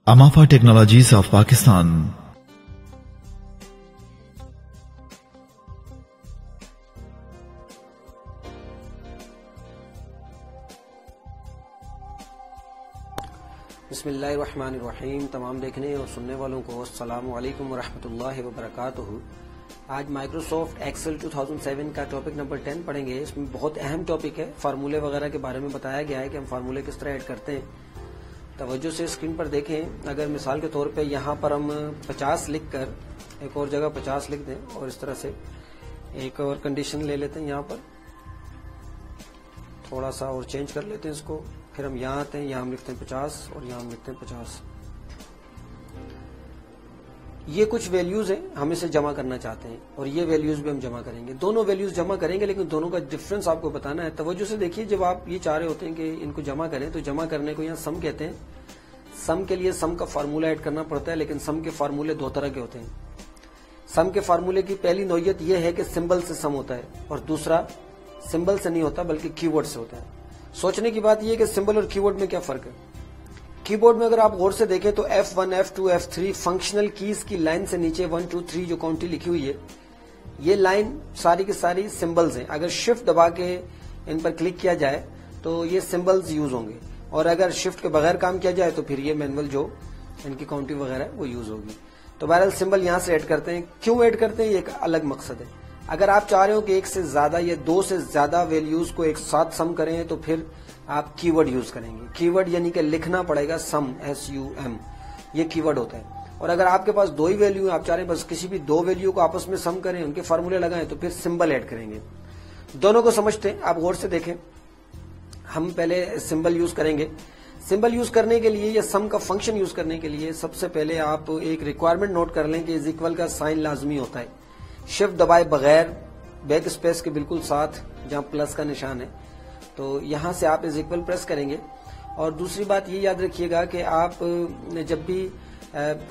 Amafa Technologies of Pakistan. बिस्मिल्लाहिर्रहमानिर्रहीम। तमाम देखने और सुनने वालों को अस्सलामु अलैकुम वरहमतुल्लाहि वबरकातुहू। आज माइक्रोसॉफ्ट एक्सेल 2007 का टॉपिक नंबर 10 पढ़ेंगे। इसमें बहुत अहम टॉपिक है, फार्मूले वगैरह के बारे में बताया गया है कि हम फार्मूले किस तरह ऐड करते हैं। तवज्जो से स्क्रीन पर देखें। अगर मिसाल के तौर पे यहाँ पर हम 50 लिख कर एक और जगह 50 लिख दें और इस तरह से एक और कंडीशन ले लेते हैं, यहाँ पर थोड़ा सा और चेंज कर लेते हैं इसको। फिर हम यहाँ आते हैं, यहाँ हम लिखते हैं 50 और यहाँ हम लिखते हैं 50। ये कुछ वैल्यूज हैं, हम इसे जमा करना चाहते हैं और ये वैल्यूज भी हम जमा करेंगे। दोनों वैल्यूज जमा करेंगे, लेकिन दोनों का डिफरेंस आपको बताना है। तवज्जो से देखिए, जब आप ये चाह रहे होते हैं कि इनको जमा करें तो जमा करने को यहाँ सम कहते हैं। सम के लिए सम का फार्मूला ऐड करना पड़ता है, लेकिन सम के फार्मूले दो तरह के होते हैं। सम के फार्मूले की पहली नौयत यह है कि सिंबल से सम होता है, और दूसरा सिंबल से नहीं होता बल्कि कीवर्ड से होता है। सोचने की बात यह है कि सिंबल और कीवर्ड में क्या फर्क है। कीबोर्ड में अगर आप गौर से देखें तो F1, F2, F3 functional keys की लाइन से नीचे 1, 2, 3 जो काउंटी लिखी हुई है, ये लाइन सारी की सारी सिंबल्स हैं। अगर शिफ्ट दबा के इन पर क्लिक किया जाए तो ये सिंबल्स यूज होंगे, और अगर शिफ्ट के बगैर काम किया जाए तो फिर ये मैनुअल जो इनकी काउंटी वगैरह वो यूज होगी। तो बहरहाल सिंबल यहां से ऐड करते हैं। क्यों ऐड करते हैं, ये एक अलग मकसद है। अगर आप चाह रहे हो कि एक से ज्यादा या दो से ज्यादा वैल्यूज को एक साथ सम करें तो फिर आप कीवर्ड यूज करेंगे। कीवर्ड यानी कि लिखना पड़ेगा सम, SUM, ये कीवर्ड होता है। और अगर आपके पास दो ही वैल्यू है, आप चाह रहे हैं बस किसी भी दो वैल्यू को आपस में सम करें, उनके फार्मूले लगाएं, तो फिर सिंबल ऐड करेंगे। दोनों को समझते हैं, आप गौर से देखें। हम पहले सिंबल यूज करेंगे। सिंबल यूज करने के लिए या सम का फंक्शन यूज करने के लिए सबसे पहले आप एक रिक्वायरमेंट नोट कर लें कि इज इक्वल का साइन लाजमी होता है। शिफ्ट दबाए बगैर बैक स्पेस के बिल्कुल साथ जहां प्लस का निशान है, तो यहां से आप इज इक्वल प्रेस करेंगे। और दूसरी बात ये याद रखिएगा कि आप जब भी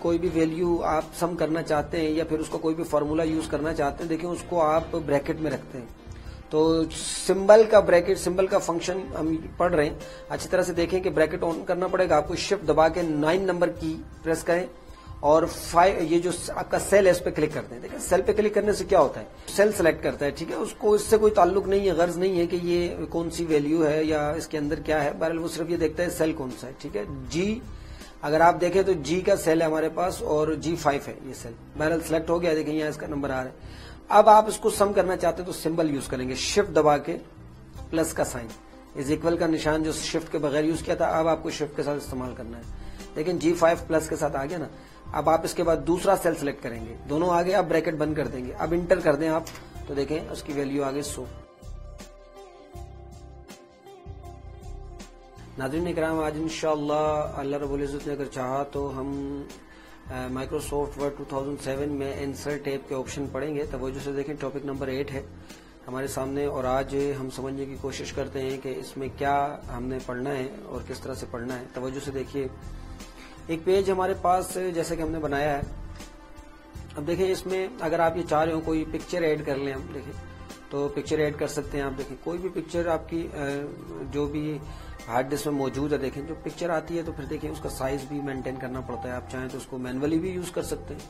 कोई भी वैल्यू आप सम करना चाहते हैं या फिर उसका कोई भी फॉर्मूला यूज करना चाहते हैं, देखिए उसको आप ब्रैकेट में रखते हैं। तो सिंबल का ब्रैकेट, सिंबल का फंक्शन हम पढ़ रहे हैं, अच्छी तरह से देखें कि ब्रैकेट ऑन करना पड़ेगा आपको। शिफ्ट दबा के 9 नंबर की प्रेस करें और 5 ये जो आपका सेल है इस पे क्लिक करते हैं। देखिए सेल पे क्लिक करने से क्या होता है, सेल सेलेक्ट करता है, ठीक है। उसको इससे कोई ताल्लुक नहीं है, गर्ज नहीं है कि ये कौन सी वैल्यू है या इसके अंदर क्या है। बहरहाल वो सिर्फ ये देखता है सेल कौन सा है, ठीक है। G अगर आप देखें तो G का सेल है हमारे पास और G5 है ये सेल। बहरहाल सिलेक्ट हो गया, देखिए यहाँ इसका नंबर आ रहा है। अब आप इसको सम करना चाहते हैं तो सिंबल यूज करेंगे। शिफ्ट दबा के प्लस का साइन, इज इक्वल का निशान जो शिफ्ट के बगैर यूज किया था, अब आपको शिफ्ट के साथ इस्तेमाल करना है। लेकिन G5 प्लस के साथ आ गया ना। अब आप इसके बाद दूसरा सेल सेलेक्ट करेंगे, दोनों आगे, आप ब्रैकेट बंद कर देंगे। अब इंटर कर दें आप, तो देखें उसकी वैल्यू आगे 100। नाज़रीन इकराम, आज इंशाअल्लाह अल्लाह रब्बुल इज़्ज़त ने अगर चाहा तो हम माइक्रोसॉफ्ट वर्ड 2007 में इंसर्ट टैब के ऑप्शन पढ़ेंगे। तवज्जो से देखें, टॉपिक नंबर 8 है हमारे सामने, और आज हम समझने की कोशिश करते हैं कि इसमें क्या हमने पढ़ना है और किस तरह से पढ़ना है। तवज्जो से देखिए, एक पेज हमारे पास जैसे कि हमने बनाया है। अब देखिए इसमें अगर आप ये चाह रहे हो कोई पिक्चर ऐड कर लें, हम देखें तो पिक्चर ऐड कर सकते हैं। आप देखें कोई भी पिक्चर आपकी जो भी हार्ड डिस्क में मौजूद है, देखें जो पिक्चर आती है तो फिर देखें उसका साइज भी मेंटेन करना पड़ता है। आप चाहें तो उसको मैनुअली भी यूज कर सकते हैं।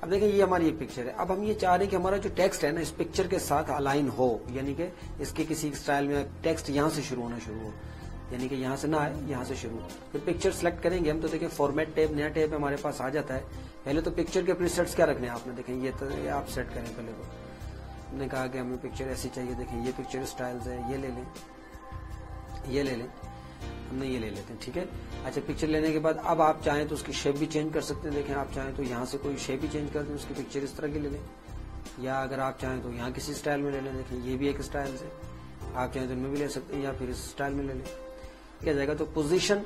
अब देखें ये हमारी एक पिक्चर है। अब हम ये चाह रहे हैं कि हमारा जो टेक्स्ट है ना इस पिक्चर के साथ अलाइन हो, यानी कि इसके किसी स्टाइल में टेक्स्ट यहाँ से शुरू होना शुरू हो, यानी कि यहाँ से ना आए, यहाँ से शुरू। फिर पिक्चर सेलेक्ट करेंगे हम, तो देखिए फॉर्मेट टैब, नया टैब हमारे पास आ जाता है। पहले तो पिक्चर के प्रीसेट्स क्या रखने हैं आपने, देखें ये तो ये आप सेट करें। पहले तो हमने कहा कि हमें पिक्चर ऐसी चाहिए, देखें ये पिक्चर स्टाइल्स है, ये ले लें, ये ले लें, हमने ये ले लेते हैं, ठीक है। अच्छा, पिक्चर लेने के बाद अब आप चाहें तो उसकी शेप भी चेंज कर सकते हैं। देखें आप चाहें तो यहाँ से कोई शेप भी चेंज कर दें, उसकी पिक्चर इस तरह की ले लें, या अगर आप चाहें तो यहाँ किसी स्टाइल में ले लें। देखें ये भी एक स्टाइल है, आप चाहें तो इनमें भी ले सकते हैं या फिर इस स्टाइल में ले लें, क्या जाएगा। तो पोजीशन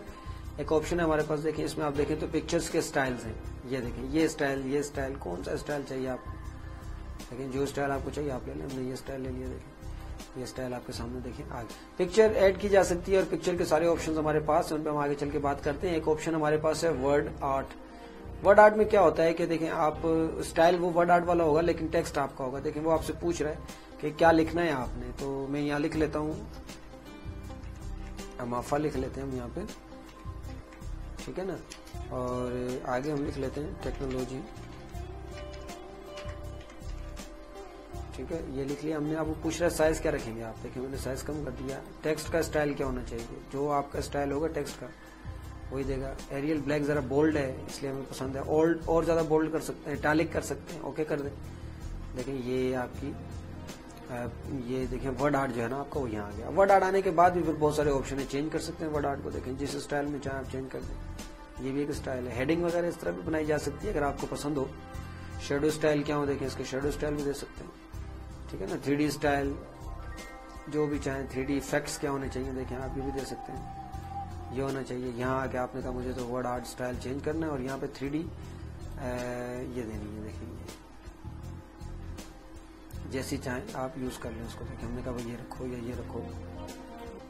एक ऑप्शन है हमारे पास। देखिए इसमें आप देखें तो पिक्चर्स के स्टाइल्स हैं। ये देखें ये स्टाइल, कौन सा स्टाइल चाहिए आप, लेकिन जो स्टाइल आपको चाहिए आप ले लें। हमने ये स्टाइल ले लिया, देखें ये स्टाइल आपके सामने देखें आगे। पिक्चर ऐड की जा सकती है और पिक्चर के सारे ऑप्शंस हमारे पास हैं, उन पर हम आगे चल के बात करते हैं। एक ऑप्शन हमारे पास है वर्ड आर्ट। वर्ड आर्ट में क्या होता है कि देखें आप स्टाइल वो वर्ड आर्ट वाला होगा, लेकिन टेक्स्ट आपका होगा। देखें वो आपसे पूछ रहा है कि क्या लिखना है आपने, तो मैं यहाँ लिख लेता हूँ, अमाफा लिख लेते हैं हम यहाँ पे, ठीक है ना। और आगे हम लिख लेते हैं टेक्नोलॉजी। ठीक है, ये लिख लिया हमने। अब वो पूछ रहा है साइज क्या रखेंगे आप। देखिए मैंने साइज कम कर दिया। टेक्स्ट का स्टाइल क्या होना चाहिए, जो आपका स्टाइल होगा टेक्स्ट का वही देगा। एरियल ब्लैक जरा बोल्ड है इसलिए हमें पसंद है। ओल्ड और ज्यादा बोल्ड कर सकते हैं, इटैलिक कर सकते हैं, ओके कर दें। देखिए ये आपकी ये देखें वर्ड आर्ट जो है ना आपका वो यहाँ आ गया। वर्ड आर्ट आने के बाद भी फिर बहुत सारे ऑप्शन है, चेंज कर सकते हैं वर्ड आर्ट को। देखें जिस स्टाइल में चाहे आप चेंज कर दें। ये भी एक स्टाइल है। हेडिंग वगैरह इस तरह भी बनाई जा सकती है अगर आपको पसंद हो। शेडो स्टाइल क्या हो, देखें इसके शेडो स्टाइल भी दे सकते हैं। ठीक है ना, 3D स्टाइल जो भी चाहें। 3D इफेक्ट्स क्या होने चाहिए, देखें आप ये भी दे सकते हैं। ये होना चाहिए। यहाँ आके आपने कहा मुझे तो वर्ड आर्ट स्टाइल चेंज करना है और यहाँ पे 3D ये देनी है। देखेंगे जैसी चाहें आप यूज कर लें उसको। देखिए हमने कहा भाई ये रखो या ये रखो,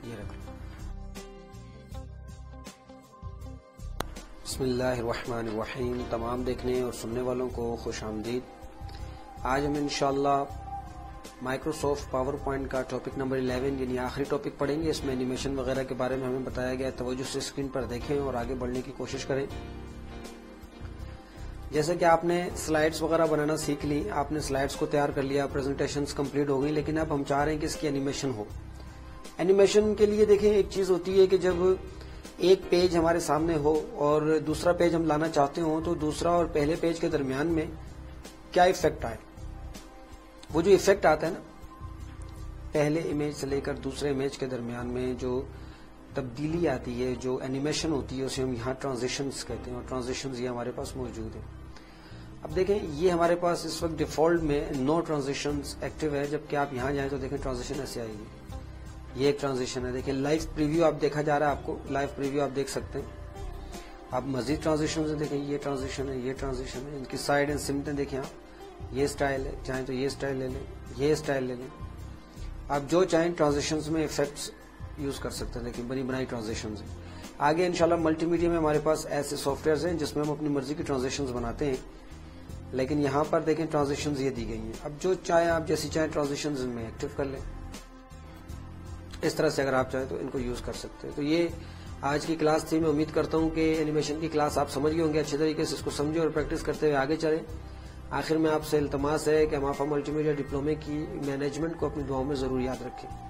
ये रख लो। बिस्मिल्लाहिर्रहमानिर्रहीम। तमाम देखने और सुनने वालों को खुश आमदीद। आज हम इंशाअल्लाह माइक्रोसॉफ्ट पावर पॉइंट का टॉपिक नंबर 11 यानी आखिरी टॉपिक पढ़ेंगे। इसमें एनिमेशन वगैरह के बारे में हमें बताया गया है। तवज्जो से स्क्रीन पर देखें और आगे बढ़ने की कोशिश करें। जैसे कि आपने स्लाइड्स वगैरह बनाना सीख ली, आपने स्लाइड्स को तैयार कर लिया, प्रेजेंटेशंस कंप्लीट हो गई, लेकिन अब हम चाह रहे हैं कि इसकी एनिमेशन हो। एनिमेशन के लिए देखें एक चीज होती है कि जब एक पेज हमारे सामने हो और दूसरा पेज हम लाना चाहते हो तो दूसरा और पहले पेज के दरमियान में क्या इफेक्ट आए। वो जो इफेक्ट आता है ना पहले इमेज से लेकर दूसरे इमेज के दरमियान में जो तब्दीली आती है, जो एनिमेशन होती है, उसे हम यहाँ ट्रांजिशंस कहते हैं। और ट्रांजिशंस ये हमारे पास मौजूद है। अब देखें ये हमारे पास इस वक्त डिफॉल्ट में नो ट्रांजिशंस एक्टिव है, जबकि आप यहाँ जाएं तो देखें ट्रांजिशन ऐसे आएगी। ये एक ट्रांजिशन है। देखिए लाइव प्रीव्यू आप देखा जा रहा है, आपको लाइव प्रीव्यू आप देख सकते हैं। आप मजीद ट्रांजिशन देखें, ये ट्रांजिशन है, ये ट्रांजिशन है, इनकी साइड एंड सिमटें देखें आप। ये स्टाइल है, चाहें तो ये स्टाइल ले लें, ये स्टाइल ले लें। आप जो चाहें ट्रांजिशंस में इफेक्ट्स यूज कर सकते हैं। देखिए बनी बनाई ट्रांजिशंस हैं। आगे इंशाल्लाह मल्टीमीडिया में हमारे पास ऐसे सॉफ्टवेयर हैं जिसमें हम अपनी मर्जी की ट्रांजिशंस बनाते हैं, लेकिन यहाँ पर देखें ट्रांजिशंस ये दी गई हैं। अब जो चाहें आप जैसी चाहें ट्रांजिशंस इनमें एक्टिव कर लें। इस तरह से अगर आप चाहें तो इनको यूज कर सकते हैं। तो ये आज की क्लास थी। मैं उम्मीद करता हूँ कि एनिमेशन की क्लास आप समझ गए होंगे अच्छे तरीके से। इसको समझें और प्रैक्टिस करते हुए आगे चलें। आखिर में आपसे इल्तमास है कि हम आफा मल्टीमीडिया डिप्लोमे की मैनेजमेंट को अपनी दुआओं में जरूर याद रखें।